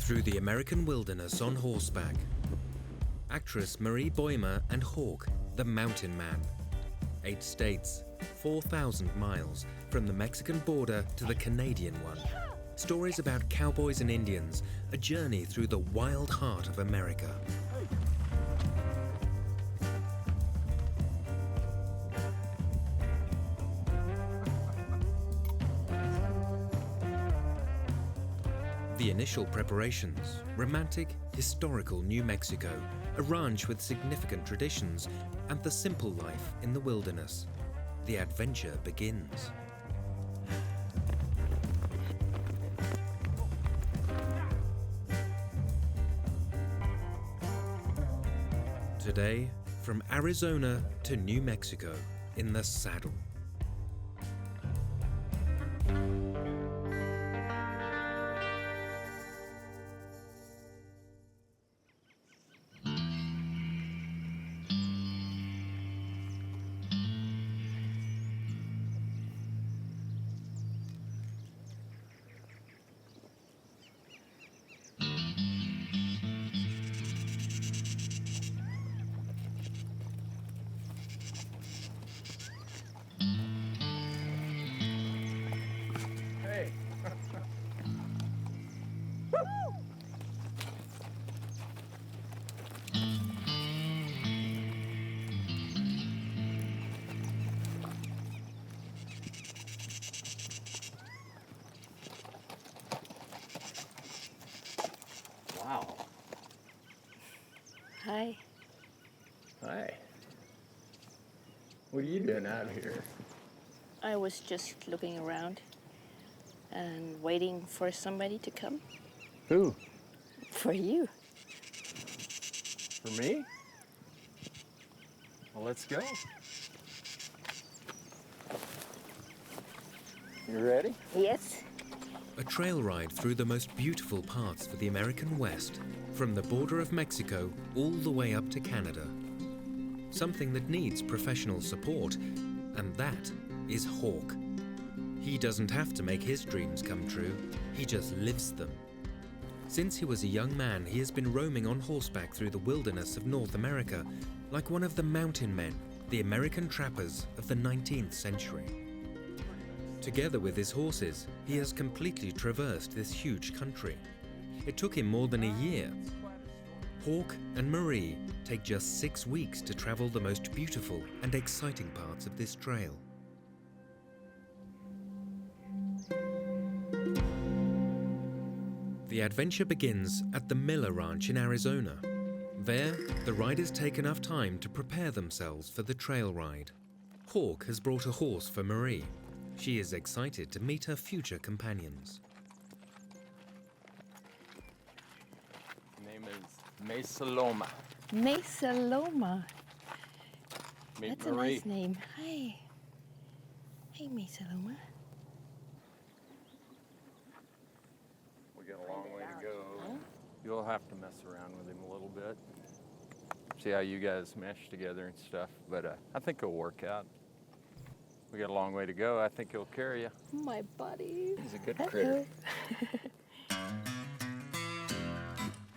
through the American wilderness on horseback. Actress Marie Bäumer and Hawk, the Mountain Man. 8 states, 4,000 miles, from the Mexican border to the Canadian one. Stories about cowboys and Indians, a journey through the wild heart of America. The initial preparations, romantic, historical New Mexico, a ranch with significant traditions, and the simple life in the wilderness. The adventure begins. Today, from Arizona to New Mexico, in the saddle. Wow. Hi. Hi. What are you doing out here? I was just looking around and waiting for somebody to come. Who? For you. For me? Well, let's go. You ready? Yes. A trail ride through the most beautiful parts of the American West, from the border of Mexico all the way up to Canada. Something that needs professional support, and that is Hawk. He doesn't have to make his dreams come true, he just lives them. Since he was a young man, he has been roaming on horseback through the wilderness of North America, like one of the mountain men, the American trappers of the 19th century. Together with his horses, he has completely traversed this huge country. It took him more than a year. Hawk and Marie take just 6 weeks to travel the most beautiful and exciting parts of this trail. The adventure begins at the Miller Ranch in Arizona. There, the riders take enough time to prepare themselves for the trail ride. Hawk has brought a horse for Marie. She is excited to meet her future companions. Name is Mesa Loma. Mesa Loma. Meet That's Marie. a nice name. Hi. Hey, Mesa Loma. We got a long way to go. You'll have to mess around with him a little bit. See how you guys mesh together and stuff, but I think it'll work out. We got a long way to go. I think he'll carry you. My buddy. He's a good critter.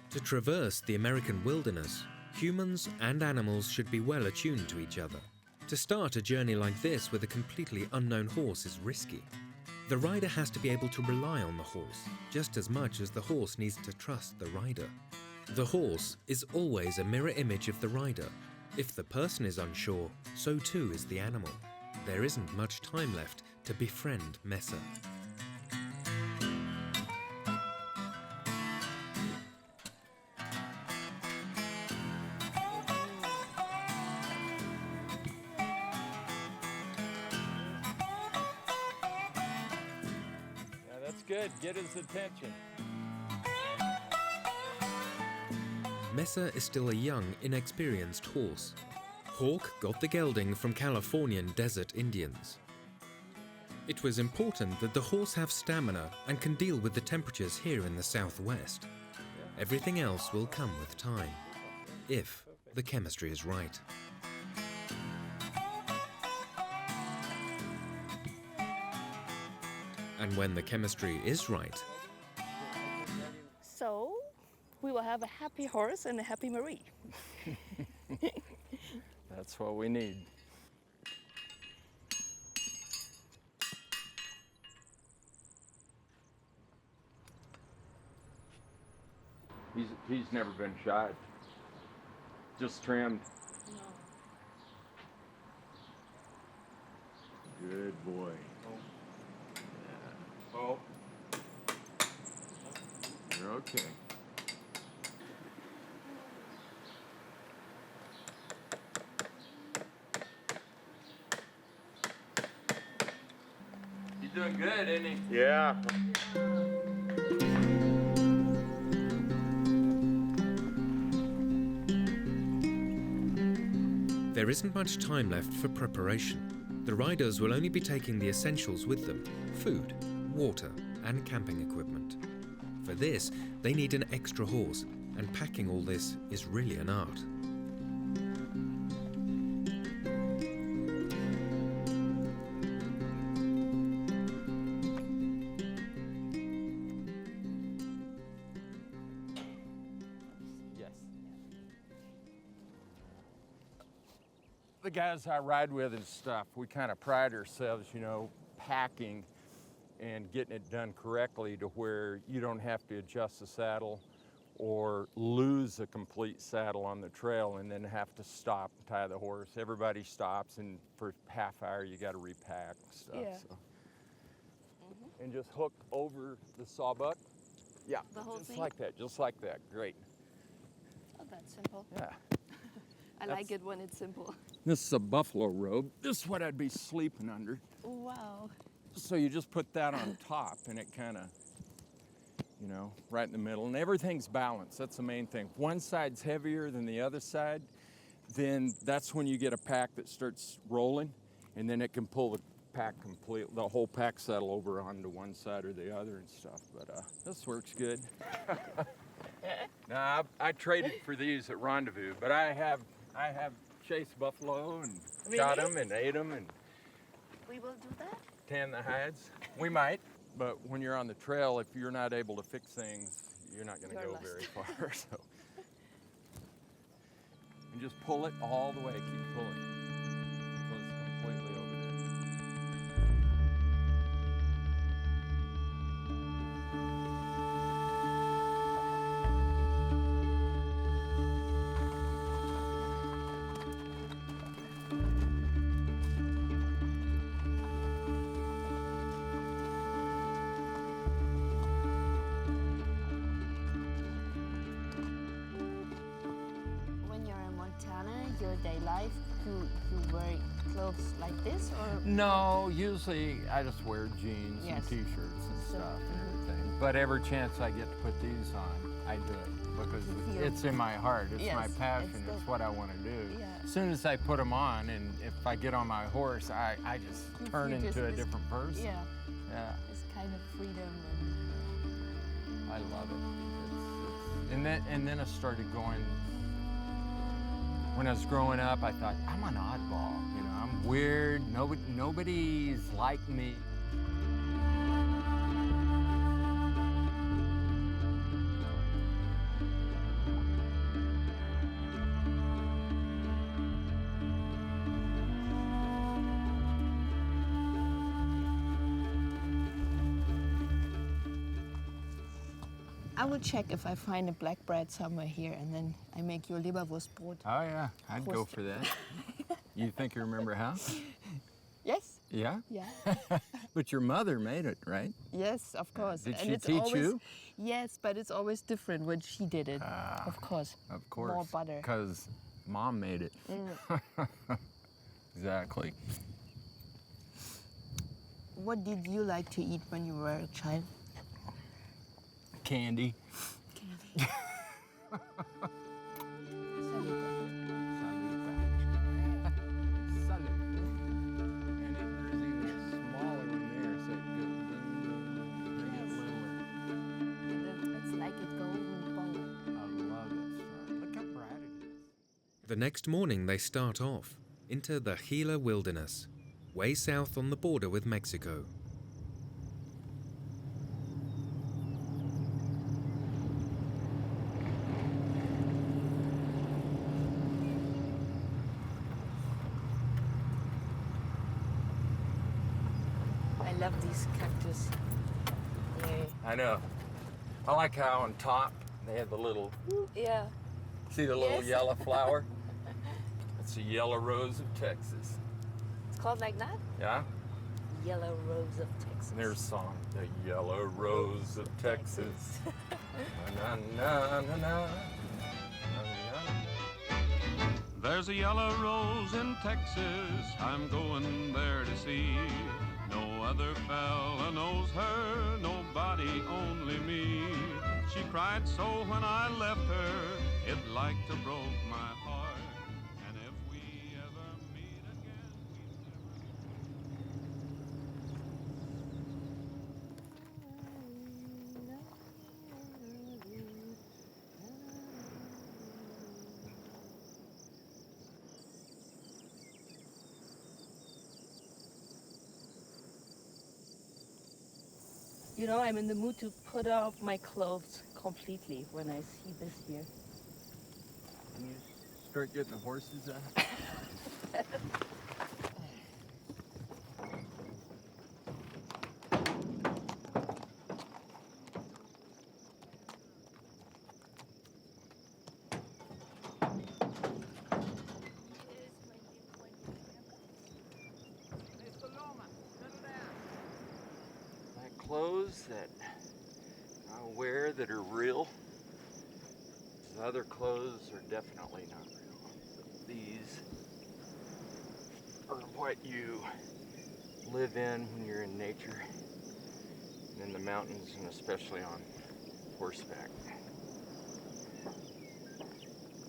To traverse the American wilderness, humans and animals should be well attuned to each other. To start a journey like this with a completely unknown horse is risky. The rider has to be able to rely on the horse, just as much as the horse needs to trust the rider. The horse is always a mirror image of the rider. If the person is unsure, so too is the animal. There isn't much time left to befriend Mesa. Yeah, that's good. Get his attention. Mesa is still a young, inexperienced horse. Hawk got the gelding from Californian desert Indians. It was important that the horse have stamina and can deal with the temperatures here in the Southwest. Everything else will come with time, if the chemistry is right. And when the chemistry is right, So, we will have a happy horse and a happy Marie. That's what we need. He's never been shot. Just trimmed. No. Good boy. Yeah. Oh. You're okay. He's doing good, isn't he? Yeah. There isn't much time left for preparation. The riders will only be taking the essentials with them: food, water, and camping equipment. For this, they need an extra horse, and packing all this is really an art. The guys I ride with and stuff, we kind of pride ourselves, you know, packing and getting it done correctly to where you don't have to adjust the saddle or lose a complete saddle on the trail and then have to stop and tie the horse. Everybody stops, and for half hour you got to repack stuff. Yeah. So. And just hook over the sawbuck. Yeah, The whole just thing? like that, just like that. Great. Oh, that's simple. Yeah. I like it when it's simple. This is a buffalo robe. This is what I'd be sleeping under. Wow. So you just put that on top, and it kind of, you know, right in the middle. And everything's balanced. That's the main thing. If one side's heavier than the other side, then that's when you get a pack that starts rolling, and then it can pull the pack the whole pack saddle over onto one side or the other and stuff. But this works good. Now, I traded for these at Rendezvous, but I have chased buffalo and shot them and ate them and We will do that? tan the hides. We might, but when you're on the trail, if you're not able to fix things, you're not going to go lost. very far. So, and just pull it all the way. Keep pulling until it's completely over there. When you're in Montana, your day life, you wear clothes like this, or? No, usually I just wear jeans Yes. and t-shirts and So, stuff and everything. But every chance I get to put these on, I do it because Feel- it's in my heart. It's my Yes, passion. it's It's the- what I want to do. Yeah. As soon as I put them on, and if I get on my horse, I just You turn feel into a this- different person. Yeah, Yeah, it's kind of freedom I love it. And then I started going. When I was growing up, I thought I'm an oddball. You know, I'm weird. Nobody's like me. I will check if I find a black bread somewhere here, and then I make you a Leberwurstbrot. Oh yeah, I'd go Horse- for that. You think you remember how? Yes? Yeah? Yeah. But your mother made it, right? Yes, of course. Did And she it's teach always, you? Yes, but it's always different when she did it. Of course. Of course. More butter. Because mom made it. Exactly. What did you like to eat when you were a child? Candy. It's like a golden bowl. The next morning they start off into the Gila Wilderness, way south on the border with Mexico. love these cactus. I know. I like how on top they have the little, Yeah. see the little Yes. yellow flower? It's a yellow rose of Texas. It's called like that? Yeah? Yellow Rose of Texas. And there's a song, the yellow rose of Texas. Na, na, na, na, na. There's a yellow rose in Texas I'm going there to see. No other fella knows her, nobody, only me. She cried so when I left her, it like to broke my heart. And if we ever meet again, You know, I'm in the mood to put off my clothes completely when I see this here. Can you start getting the horses out? Clothes that I wear that are real. The other clothes are definitely not real. But these are what you live in when you're in nature, and in the mountains, and especially on horseback.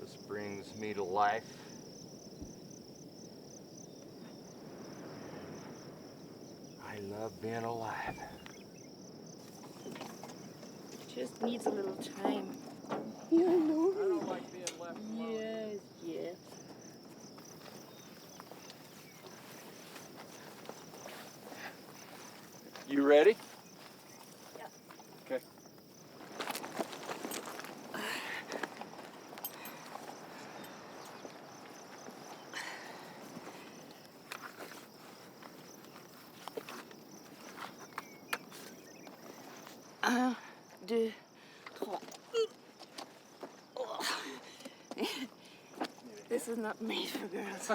This brings me to life. I love being alive. Just needs a little time. Yeah, I know. I don't like being left alone. Yes, yes. You ready? Yeah. Okay. Un, deux, trois. This is not made for girls.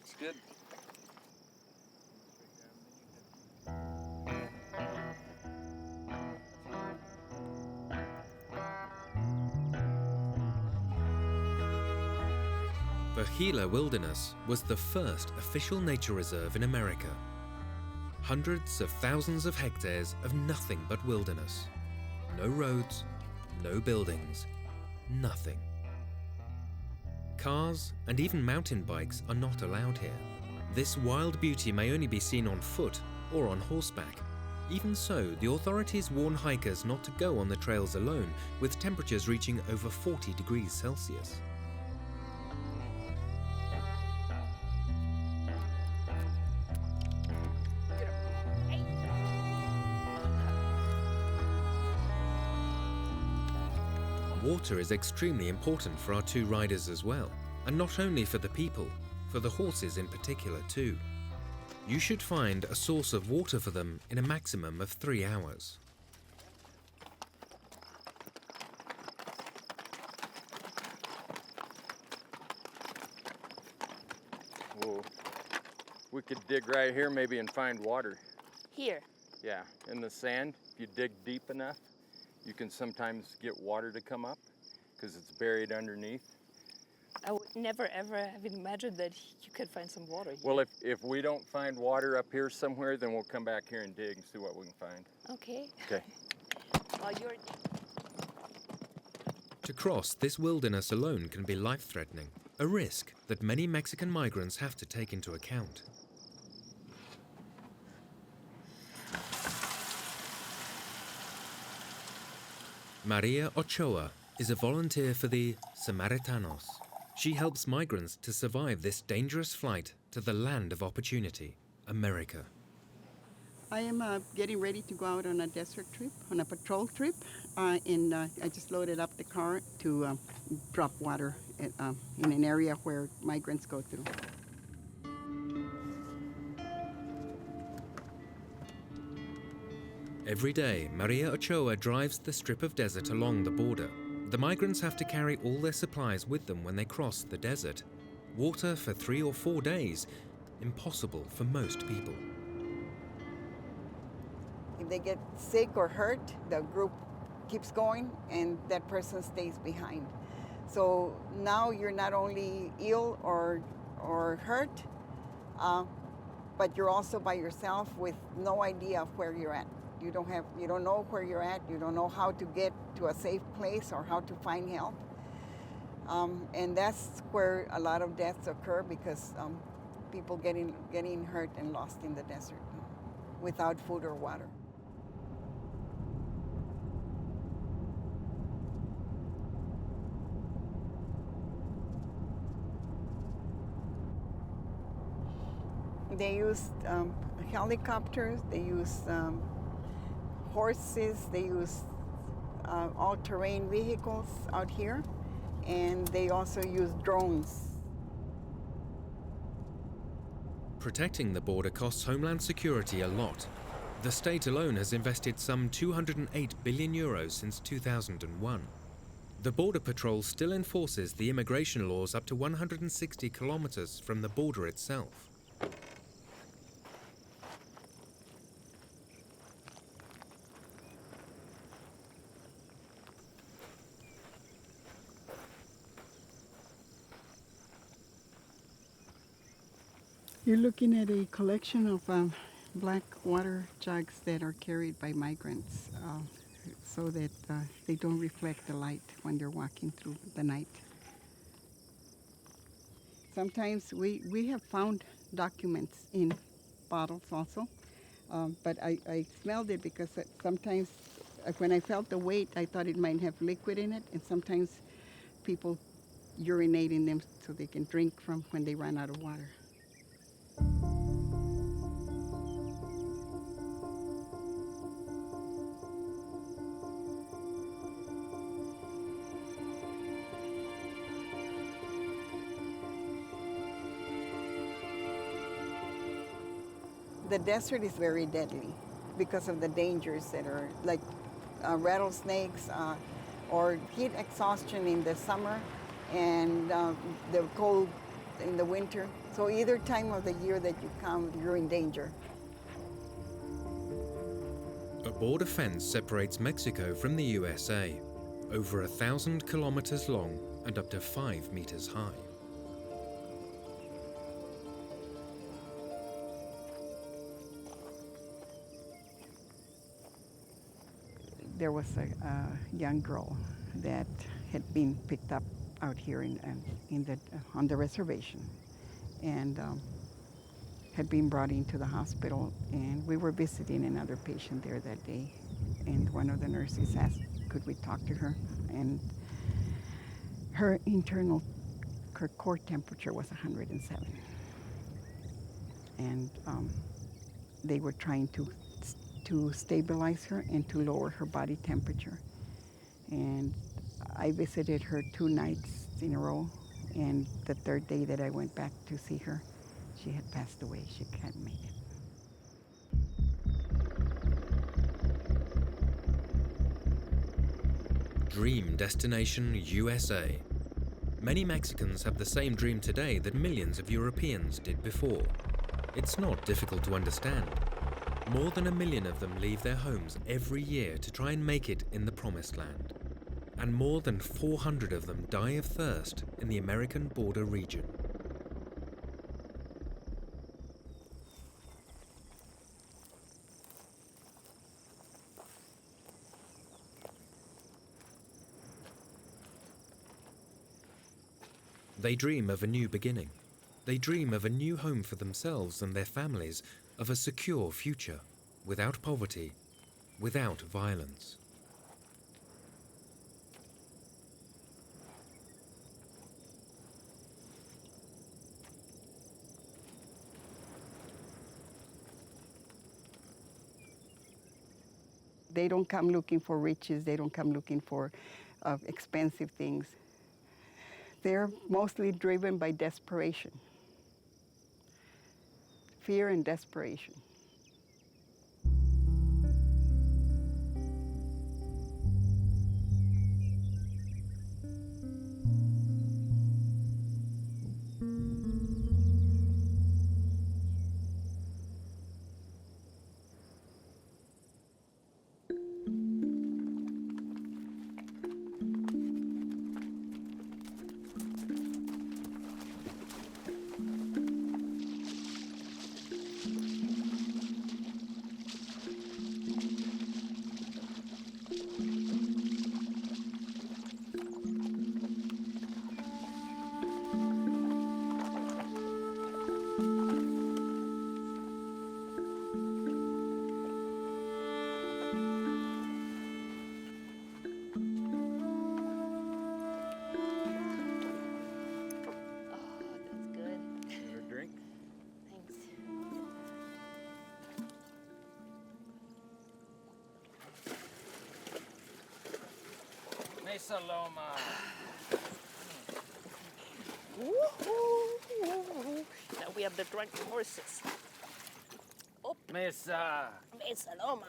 It's good. The Gila Wilderness was the first official nature reserve in America. Hundreds of thousands of hectares of nothing but wilderness. No roads, no buildings, nothing. Cars and even mountain bikes are not allowed here. This wild beauty may only be seen on foot or on horseback. Even so, the authorities warn hikers not to go on the trails alone, with temperatures reaching over 40 degrees Celsius. Water is extremely important for our two riders as well, and not only for the people, for the horses in particular too. You should find a source of water for them in a maximum of 3 hours. Whoa. We could dig right here maybe and find water. Here. Yeah, in the sand, if you dig deep enough, you can sometimes get water to come up because it's buried underneath. I would never ever have imagined that you could find some water here. Well, if we don't find water up here somewhere, then we'll come back here and dig and see what we can find. Okay. Okay. While you're... To cross this wilderness alone can be life-threatening, a risk that many Mexican migrants have to take into account. Maria Ochoa is a volunteer for the Samaritanos. She helps migrants to survive this dangerous flight to the land of opportunity, America. I am getting ready to go out on a desert trip, on a patrol trip, and I just loaded up the car to drop water in an area where migrants go through. Every day, Maria Ochoa drives the strip of desert along the border. The migrants have to carry all their supplies with them when they cross the desert. Water for 3 or 4 days, impossible for most people. If they get sick or hurt, the group keeps going and that person stays behind. So now you're not only ill or hurt, but you're also by yourself with no idea of where you're at. You don't know where you're at. You don't know how to get to a safe place or how to find help. And that's where a lot of deaths occur, because people getting hurt and lost in the desert without food or water. They used helicopters, they used horses, they used all-terrain vehicles out here, and they also used drones. Protecting the border costs Homeland Security a lot. The state alone has invested some 208 billion euros since 2001. The Border Patrol still enforces the immigration laws up to 160 kilometers from the border itself. You're looking at a collection of black water jugs that are carried by migrants so that they don't reflect the light when they're walking through the night. Sometimes we have found documents in bottles also, but I smelled it because sometimes when I felt the weight, I thought it might have liquid in it, and sometimes people urinate in them so they can drink from when they run out of water. The desert is very deadly because of the dangers that are like rattlesnakes or heat exhaustion in the summer and the cold in the winter. So either time of the year that you come, you're in danger. A border fence separates Mexico from the USA, over 1,000 kilometers long and up to 5 meters high. There was a young girl that had been picked up out here on the reservation, and had been brought into the hospital. And we were visiting another patient there that day, and one of the nurses asked, could we talk to her? And her core temperature was 107, and they were trying to stabilize her and to lower her body temperature. And I visited her 2 nights in a row, and the 3rd day that I went back to see her, she had passed away. She hadn't made it. Dream destination USA. Many Mexicans have the same dream today that millions of Europeans did before. It's not difficult to understand. More than 1 million of them leave their homes every year to try and make it in the Promised Land. And more than 400 of them die of thirst in the American border region. They dream of a new beginning. They dream of a new home for themselves and their families, of a secure future, without poverty, without violence. They don't come looking for riches. They don't come looking for expensive things. They're mostly driven by desperation, fear and desperation. Saloma. Now we have the drunk horses. Up. Mesa. Mesa Loma.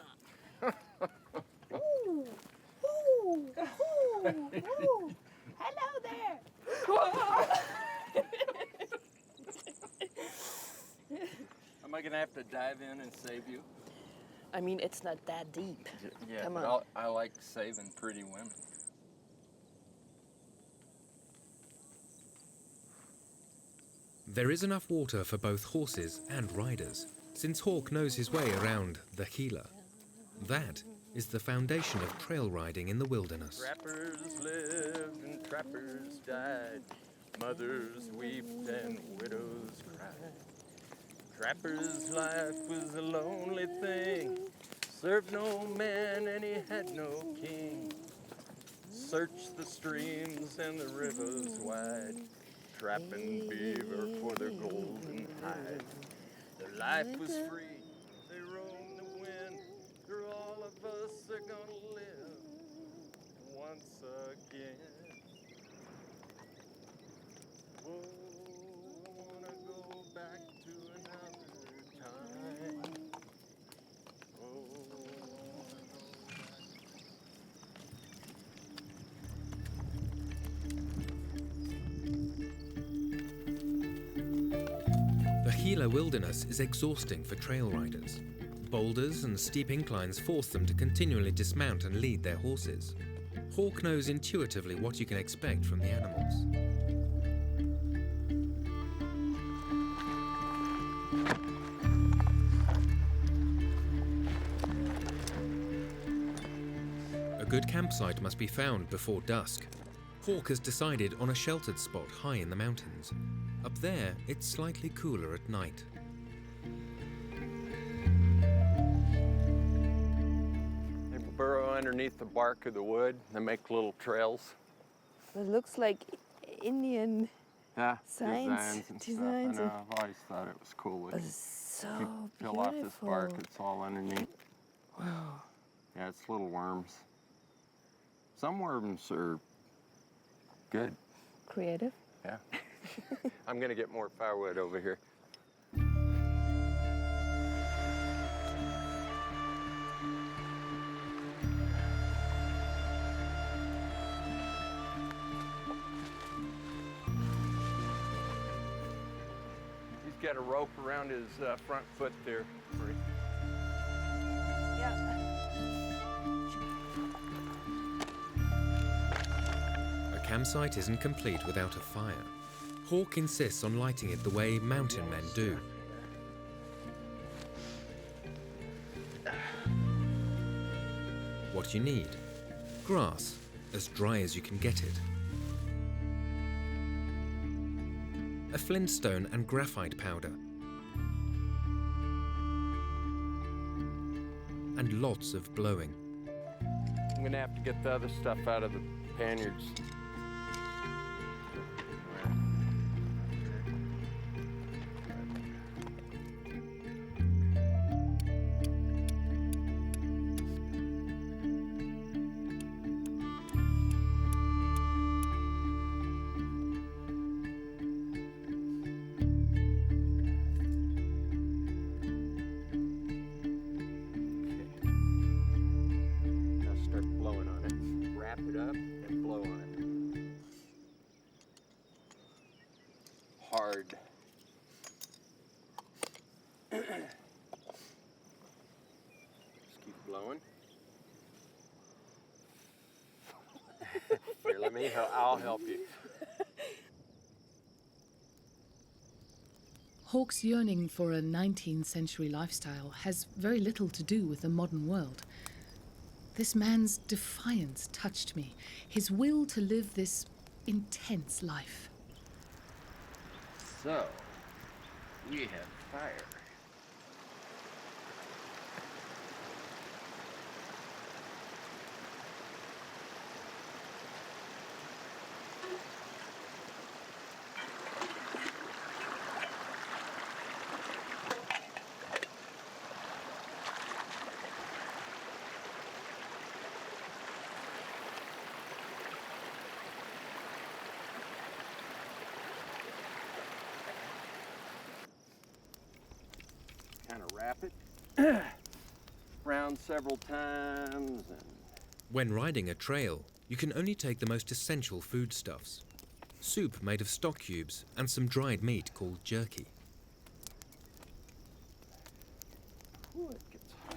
Ooh. Ooh. Ooh. Ooh. Hello there. Am I gonna have to dive in and save you? I mean, it's not that deep. Yeah, Come but on. I like saving pretty women. There is enough water for both horses and riders, since Hawk knows his way around the Gila. That is the foundation of trail riding in the wilderness. Trappers lived and trappers died. Mothers wept and widows cried. Trapper's life was a lonely thing. Served no man and he had no king. Searched the streams and the rivers wide. Trapping beaver for their golden hide. Their life was free, they roamed the wind. Through all of us are gonna live once again. Oh, I wanna go back to another time. Oh, I wanna go back. The Gila wilderness is exhausting for trail riders. Boulders and steep inclines force them to continually dismount and lead their horses. Hawk knows intuitively what you can expect from the animals. A good campsite must be found before dusk. Hawk has decided on a sheltered spot high in the mountains. Up there, it's slightly cooler at night. They burrow underneath the bark of the wood. They make little trails. It looks like Indian Yeah, Signs, and designs stuff. I of- know, I've always thought it was cool. When it's so you peel off this bark, beautiful. it's all underneath. Wow. Yeah, it's little worms. Some worms are good. Creative. Yeah. I'm gonna get more firewood over here. He's got a rope around his front foot there. Marie. Yeah. A campsite isn't complete without a fire. Hawk insists on lighting it the way mountain men do. What you need: grass, as dry as you can get it, a flintstone and graphite powder, and lots of blowing. I'm gonna have to get the other stuff out of the panniers. hard. Just keep blowing. Here, I'll help you. Hawke's yearning for a 19th century lifestyle has very little to do with the modern world. This man's defiance touched me, his will to live this intense life. So, we have fire. Kind of wrap it round several times. When riding a trail, you can only take the most essential foodstuffs. Soup made of stock cubes and some dried meat called jerky. Ooh, it gets hot.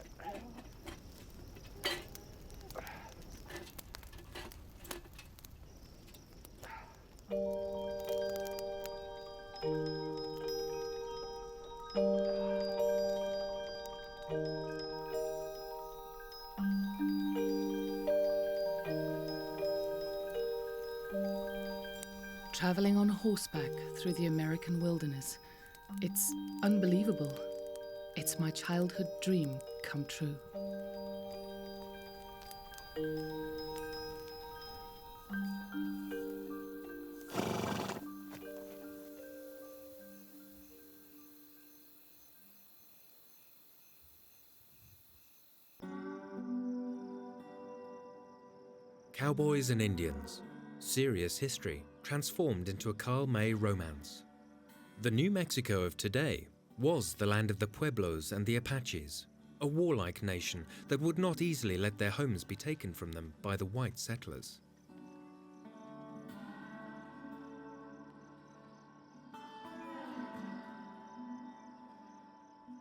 Traveling on horseback through the American wilderness. It's unbelievable. It's my childhood dream come true. Cowboys and Indians. Serious history transformed into a Karl May romance. The New Mexico of today was the land of the Pueblos and the Apaches, a warlike nation that would not easily let their homes be taken from them by the white settlers.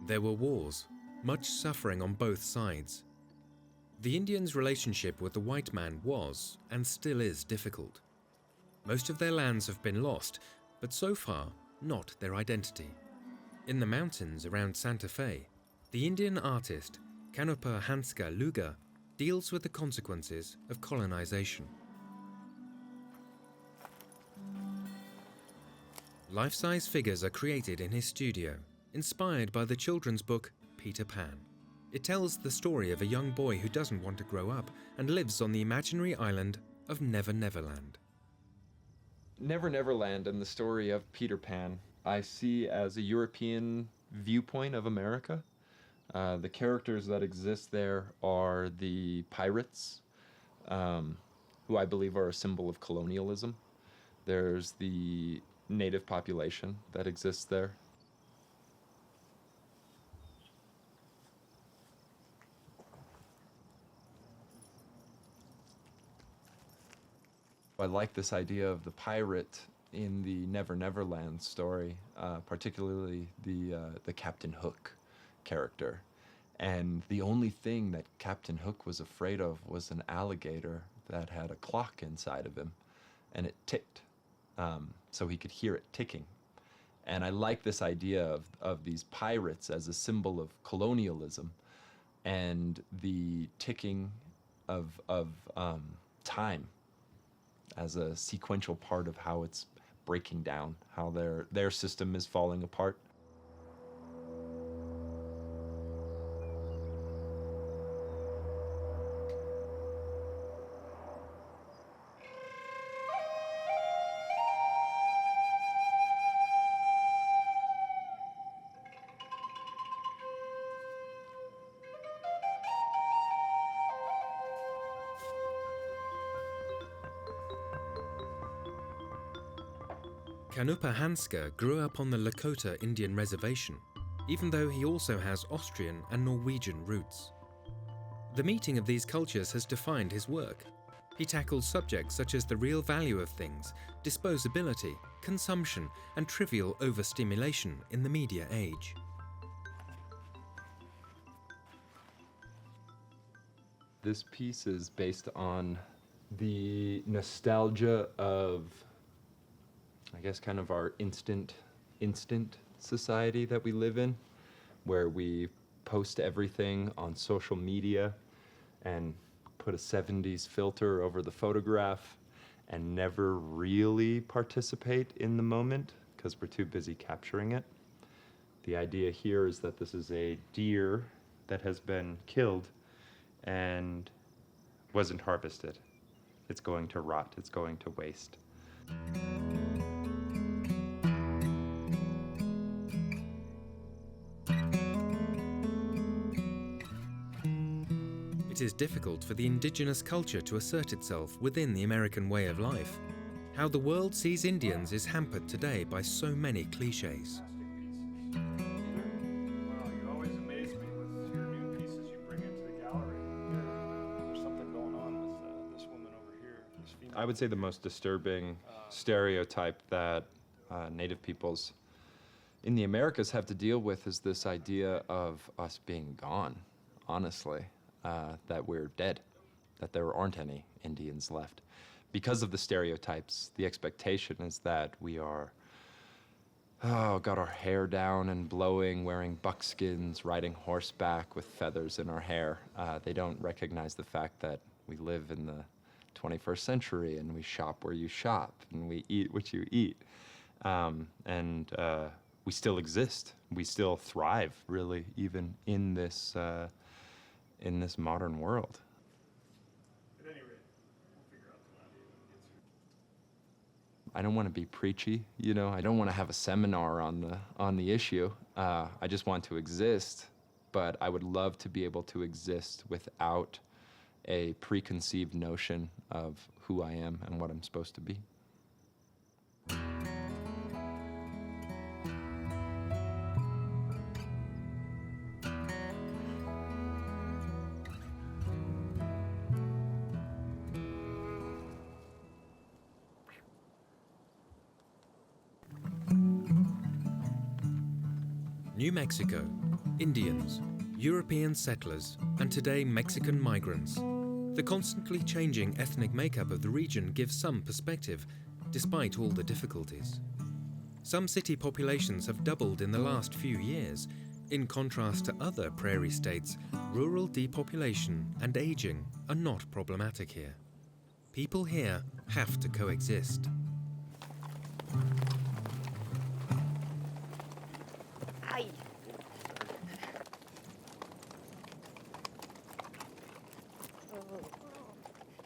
There were wars, much suffering on both sides. The Indians' relationship with the white man was, and still is, difficult. Most of their lands have been lost, but so far, not their identity. In the mountains around Santa Fe, the Indian artist Canupa Hanska Luga deals with the consequences of colonization. Life-size figures are created in his studio, inspired by the children's book Peter Pan. It tells the story of a young boy who doesn't want to grow up and lives on the imaginary island of Never Never Land. Never Never Land and the story of Peter Pan I see as a European viewpoint of America. The characters that exist there are the pirates, who I believe are a symbol of colonialism. There's the native population that exists there. I like this idea of the pirate in the Never Never Land story, particularly the Captain Hook character. And the only thing that Captain Hook was afraid of was an alligator that had a clock inside of him, and it ticked, so he could hear it ticking. And I like this idea of these pirates as a symbol of colonialism and the ticking of time as a sequential part of how it's breaking down, how their system is falling apart. Canupa Hanska grew up on the Lakota Indian reservation, even though he also has Austrian and Norwegian roots. The meeting of these cultures has defined his work. He tackles subjects such as the real value of things, disposability, consumption and trivial overstimulation in the media age. This piece is based on the nostalgia of, I guess, kind of our instant society that we live in, where we post everything on social media and put a 70s filter over the photograph and never really participate in the moment because we're too busy capturing it. The idea here is that this is a deer that has been killed and wasn't harvested. It's going to rot, it's going to waste. It is difficult for the indigenous culture to assert itself within the American way of life. How the world sees Indians is hampered today by so many cliches. Wow, you always amaze me with your new pieces you bring into the gallery. There's something going on with this woman over here, this female. I would say the most disturbing stereotype that Native peoples in the Americas have to deal with is this idea of us being gone, honestly, that we're dead, that there aren't any Indians left. Because of the stereotypes, the expectation is that we are, got our hair down and blowing, wearing buckskins, riding horseback with feathers in our hair. They don't recognize the fact that we live in the 21st century and we shop where you shop and we eat what you eat. We still exist. We still thrive, really, even in this modern world. At any rate, we'll figure out the land when it gets here. I don't want to be preachy, you know. I don't want to have a seminar on the issue. I just want to exist, but I would love to be able to exist without a preconceived notion of who I am and what I'm supposed to be. New Mexico, Indians, European settlers, and today Mexican migrants. The constantly changing ethnic makeup of the region gives some perspective, despite all the difficulties. Some city populations have doubled in the last few years. In contrast to other prairie states, rural depopulation and aging are not problematic here. People here have to coexist. Ay.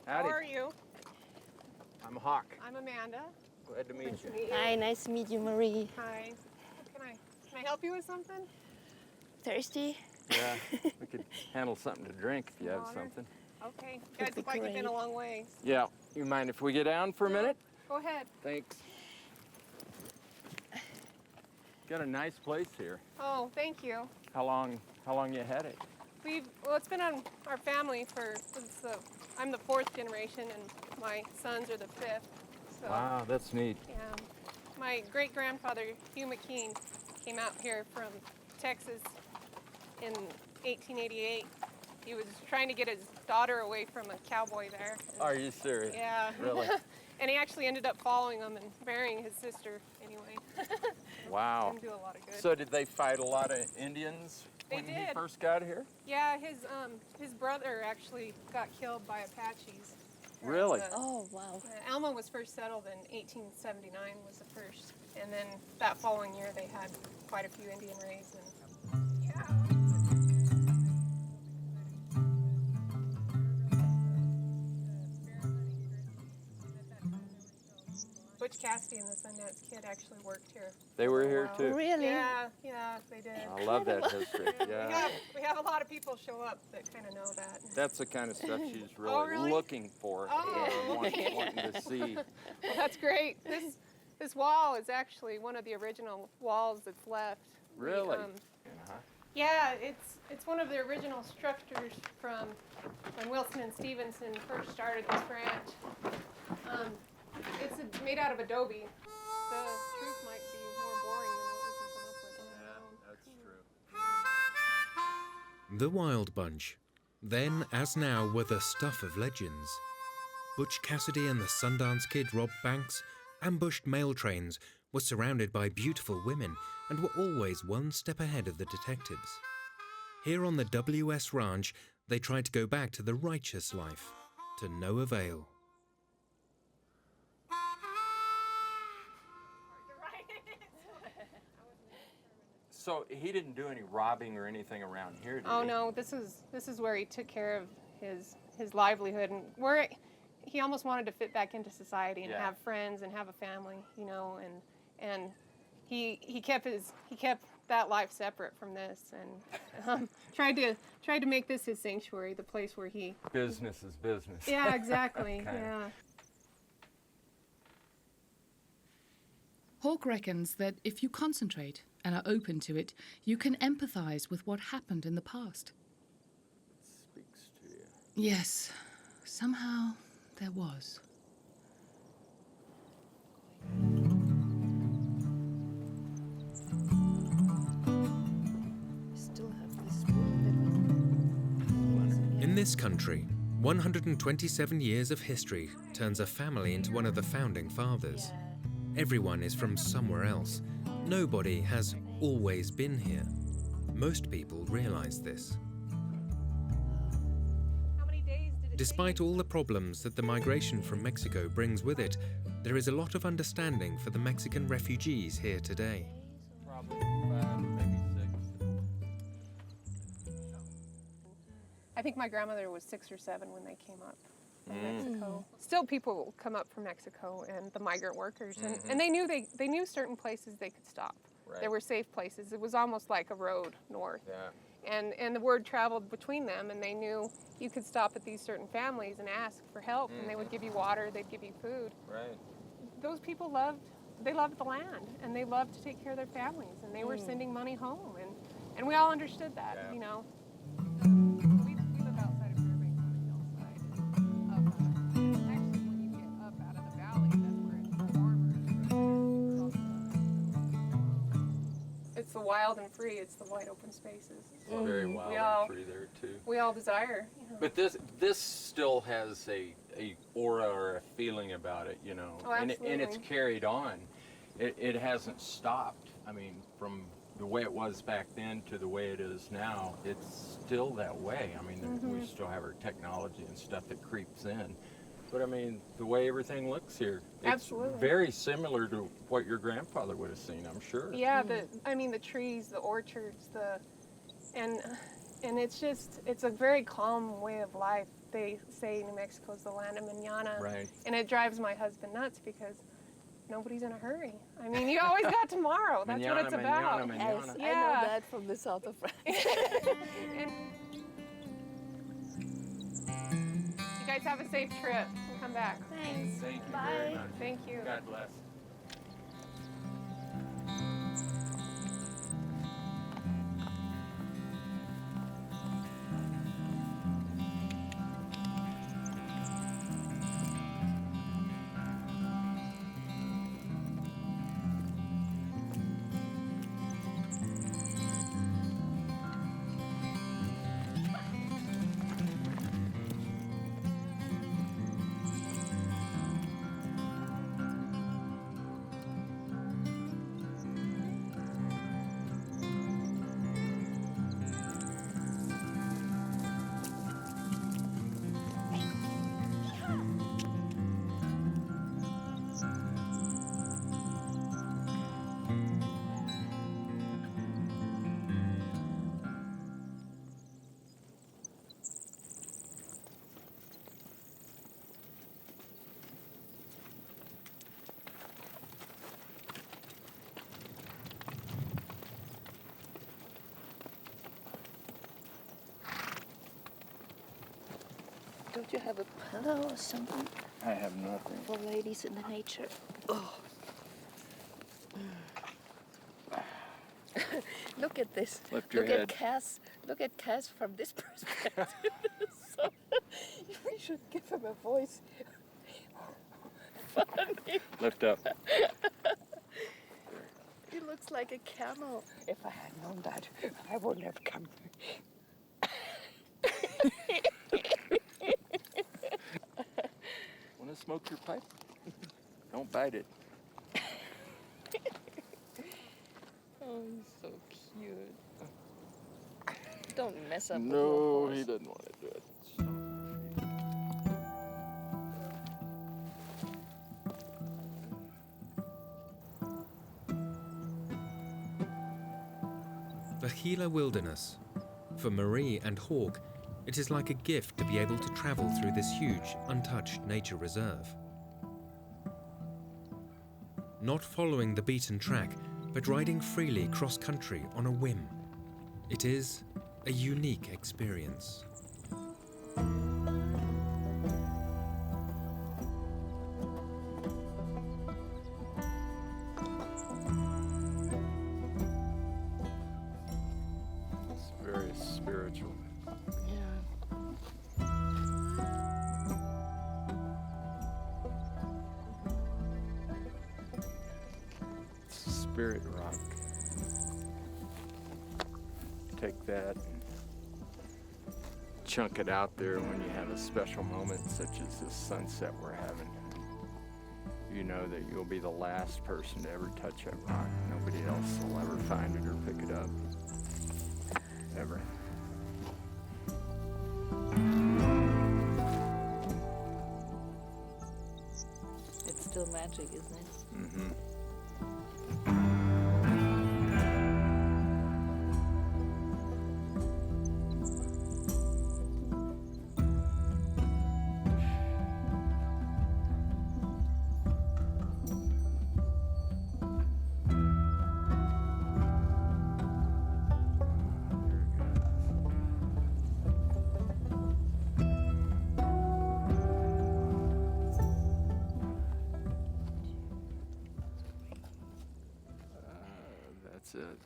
Howdy. How are you? I'm Hawk. I'm Amanda. Glad to meet you. Hi, nice to meet you, Marie. Hi. Can I help you with something? Thirsty? Yeah, we could handle something to drink if you have Water? something. Okay. Would Guys, be look like you've been a great. long way. Yeah, you mind if we get down for a minute? Go ahead. Thanks. Got a nice place here. Oh, thank you. How long you had it? It's been on our family I'm the 4th generation and my sons are the 5th. So, Wow, that's neat. yeah. My great-grandfather, Hugh McKean, came out here from Texas in 1888. He was trying to get his daughter away from a cowboy there. Are you serious? Yeah. Really? And he actually ended up following them and marrying his sister anyway. Wow. Didn't do a lot of good. So did they fight a lot of Indians They when he did. first got here? Yeah, his brother actually got killed by Apaches. Really? Oh, wow. Alma was first settled in 1879 was the first. And then that following year they had quite a few Indian raids. And yeah. Butch Cassidy and the Sundance Kid actually worked here. They were for a here while. too? Really? Yeah, they did. I love that history. Yeah. We have a lot of people show up that kind of know that. That's the kind of stuff she's really, Oh, really? looking for, Oh. wanting to see. Well, that's great. This wall is actually one of the original walls that's left. Really? Yeah, it's one of the original structures from when Wilson and Stevenson first started this ranch. It's made out of adobe. The Wild Bunch, then as now, were the stuff of legends. Butch Cassidy and the Sundance Kid robbed banks, ambushed mail trains, were surrounded by beautiful women, and were always one step ahead of the detectives. Here on the WS Ranch, they tried to go back to the righteous life, to no avail. So he didn't do any robbing or anything around here, did Oh he? no, this is where he took care of his livelihood, and where he almost wanted to fit back into society and Yeah. have friends and have a family, you know, and he kept that life separate from this, and tried to make this his sanctuary, the place where he. Business is business. Yeah, exactly. Okay. Yeah. Hawke reckons that if you concentrate and are open to it, you can empathize with what happened in the past. Speaks to you. Yes, somehow there was. Still have this room In this country, 127 years of history turns a family into one of the founding fathers. Everyone is from somewhere else. Nobody has always been here. Most people realize this. How many days did it Despite all the problems that the migration from Mexico brings with it, there is a lot of understanding for the Mexican refugees here today. Probably 5, maybe 6. I think my grandmother was 6 or 7 when they came up from Mexico. Still, people come up from Mexico, and the migrant workers, and they knew certain places they could stop. Right. There were safe places. It was almost like a road north. Yeah. And the word traveled between them, and they knew you could stop at these certain families and ask for help, and they would give you water, they'd give you food. Right. Those people loved the land, and they loved to take care of their families, and they were sending money home, and we all understood that, Yeah. you know. We live outside of Fairbanks on the hillside, and up, actually when you get up out of the valley, that's where it's warmer. It's the wild and free, it's the wide open spaces. It's very wild and free there too. We all desire, you know. But this still has a aura or a feeling about it, you know. Oh, and it's absolutely. carried on. It hasn't stopped. I mean, from the way it was back then to the way it is now, it's still that way. I mean, we still have our technology and stuff that creeps in. But I mean, the way everything looks here, it's Absolutely. very similar to what your grandfather would have seen, I'm sure. Yeah, the trees, the orchards, and it's a very calm way of life. They say New Mexico's the land of mañana. Right. And it drives my husband nuts because nobody's in a hurry. I mean, you always got tomorrow. That's what it's about. Mañana. Yes, I Yeah. know that from the south of France. And you guys have a safe trip. Come back. Thanks. Thank you Bye. very much. Thank you. God bless. Don't you have a pillow or something I have nothing. for ladies in the nature? Oh. Look at this. Lift your Look head. at Cass. Look at Cass from this perspective. So, we should give him a voice. Funny. Lift up. He looks like a camel. If I had known that, I wouldn't have come. smoke your pipe? Don't bite it. Oh, he's so cute. Don't mess up with No, your he horse. doesn't want to do it. The Gila Wilderness. For Marie and Hawk, it is like a gift to be able to travel through this huge, untouched nature reserve. Not following the beaten track, but riding freely cross-country on a whim. It is a unique experience. It's very spiritual. Yeah. It's a spirit rock. Take that and chunk it out there when you have a special moment such as this sunset we're having. You know that you'll be the last person to ever touch that rock. Nobody else will ever find it or pick it up. Ever. It's still magic, isn't it? Mm-hmm. That's it.